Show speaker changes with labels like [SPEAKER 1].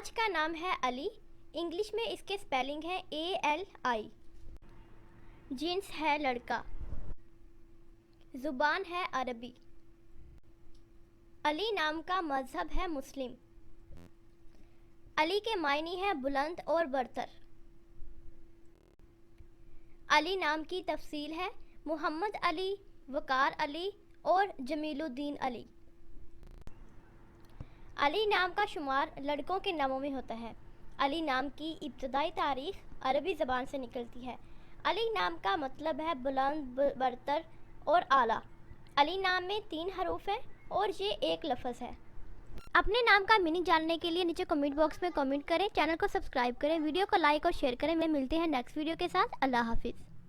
[SPEAKER 1] آج کا نام ہے علی، انگلش میں اس کے سپیلنگ ہے ALI۔ جنس ہے لڑکا، زبان ہے عربی۔ علی نام کا مذہب ہے مسلم۔ علی کے معنی ہے بلند اور برتر۔ علی نام کی تفصیل ہے محمد علی، وقار علی اور جمیل الدین علی۔ علی نام کا شمار لڑکوں کے ناموں میں ہوتا ہے۔ علی نام کی ابتدائی تاریخ عربی زبان سے نکلتی ہے۔ علی نام کا مطلب ہے بلند، برتر اور اعلیٰ۔ علی نام میں 3 حروف ہیں اور یہ ایک لفظ ہے۔ اپنے نام کا میننگ جاننے کے لیے نیچے کمنٹ باکس میں کمنٹ کریں، چینل کو سبسکرائب کریں، ویڈیو کو لائک اور شیئر کریں۔ ملتے ہیں نیکسٹ ویڈیو کے ساتھ۔ اللہ حافظ۔